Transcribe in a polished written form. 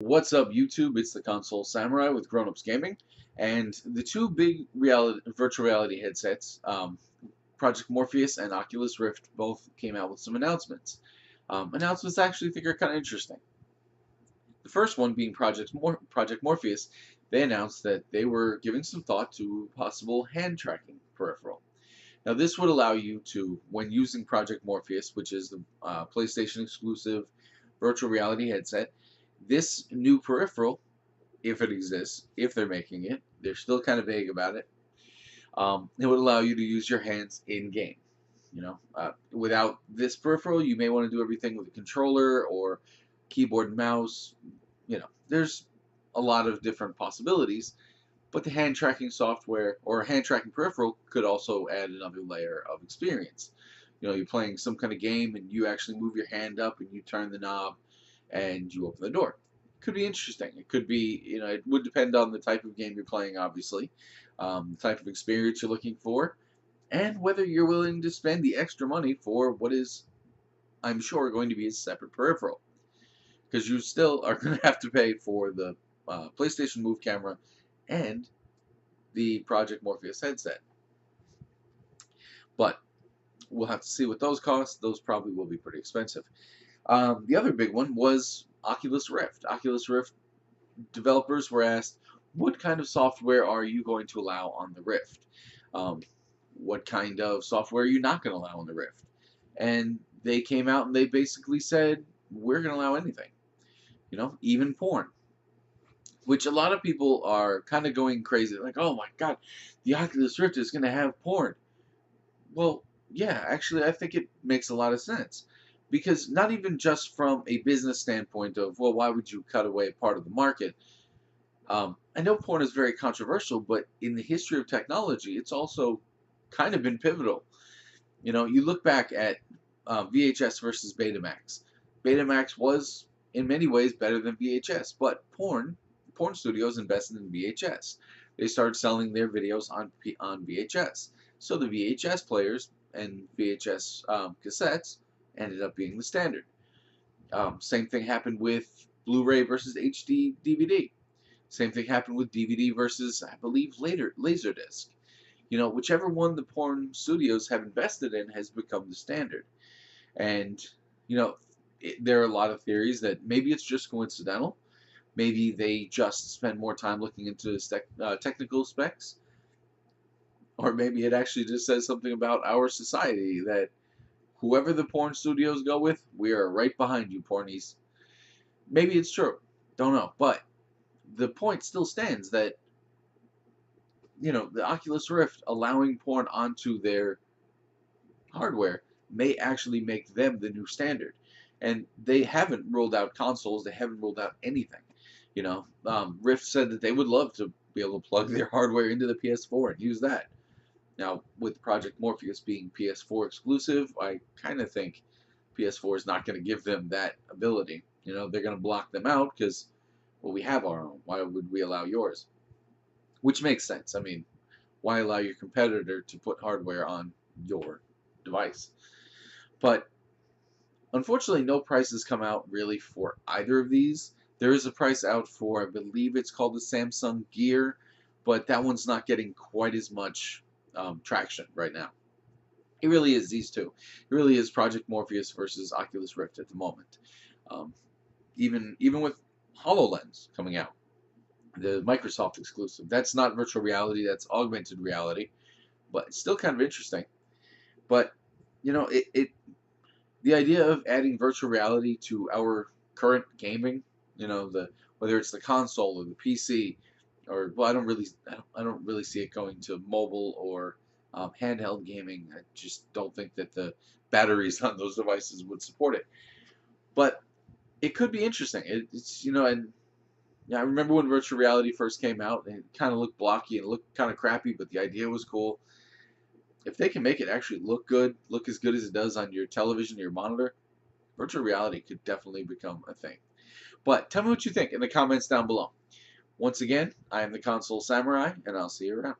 What's up, YouTube? It's the Console Samurai with Grown Ups Gaming, and the two big virtual reality headsets, Project Morpheus and Oculus Rift, both came out with some announcements. Announcements I actually think are kind of interesting. The first one being Project Morpheus, they announced that they were giving some thought to possible hand tracking peripheral. Now, this would allow you to, when using Project Morpheus, which is the PlayStation exclusive virtual reality headset, this new peripheral, if it exists, if they're making it, they're still kind of vague about it. It would allow you to use your hands in game. Without this peripheral, you may want to do everything with a controller or keyboard and mouse. There's a lot of different possibilities, but the hand tracking software or hand tracking peripheral could also add another layer of experience. You're playing some kind of game and you actually move your hand up and you turn the knob and you open the door. Could be interesting. It could be, it would depend on the type of game you're playing, obviously, the type of experience you're looking for, and whether you're willing to spend the extra money for what is, I'm sure, going to be a separate peripheral. Because you still are going to have to pay for the PlayStation Move camera and the Project Morpheus headset. But we'll have to see what those cost. Those probably will be pretty expensive. The other big one was Oculus Rift. Oculus Rift developers were asked, what kind of software are you going to allow on the Rift? What kind of software are you not going to allow on the Rift? And they came out and they basically said, we're going to allow anything. Even porn. Which a lot of people are kind of going crazy. Like, oh my god, the Oculus Rift is going to have porn. Well, yeah, actually, I think it makes a lot of sense. Because not even just from a business standpoint of, well, why would you cut away part of the market? I know porn is very controversial, but in the history of technology, it's also kind of been pivotal. You look back at VHS versus Betamax. Betamax was, in many ways, better than VHS, but porn studios invested in VHS. They started selling their videos on VHS. So the VHS players and VHS cassettes ended up being the standard. Same thing happened with Blu-ray versus HD DVD. Same thing happened with DVD versus, I believe, later Laserdisc. Whichever one the porn studios have invested in has become the standard. And, there are a lot of theories that maybe it's just coincidental. Maybe they just spend more time looking into technical specs. Or maybe it actually just says something about our society that whoever the porn studios go with, we are right behind you, pornies. Maybe it's true. Don't know. But the point still stands that, the Oculus Rift allowing porn onto their hardware may actually make them the new standard. And they haven't rolled out consoles. They haven't rolled out anything. Rift said that they would love to be able to plug their hardware into the PS4 and use that. Now, with Project Morpheus being PS4 exclusive, I kind of think PS4 is not going to give them that ability. They're going to block them out because, well, we have our own. Why would we allow yours? Which makes sense. I mean, why allow your competitor to put hardware on your device? But unfortunately, no prices come out really for either of these. There is a price out for, I believe it's called the Samsung Gear, but that one's not getting quite as much traction right now. It really is these two. It really is Project Morpheus versus Oculus Rift at the moment. Even with HoloLens coming out, the Microsoft exclusive. That's not virtual reality. That's augmented reality, but it's still kind of interesting. But the idea of adding virtual reality to our current gaming, whether it's the console or the PC, or well, I don't really see it going to mobile or handheld gaming. I just don't think that the batteries on those devices would support it. But it could be interesting. It's and yeah, I remember when virtual reality first came out, and it kind of looked blocky and looked kind of crappy, but the idea was cool. If they can make it actually look good, look as good as it does on your television or your monitor, virtual reality could definitely become a thing. But tell me what you think in the comments down below. Once again, I am the Console Samurai, and I'll see you around.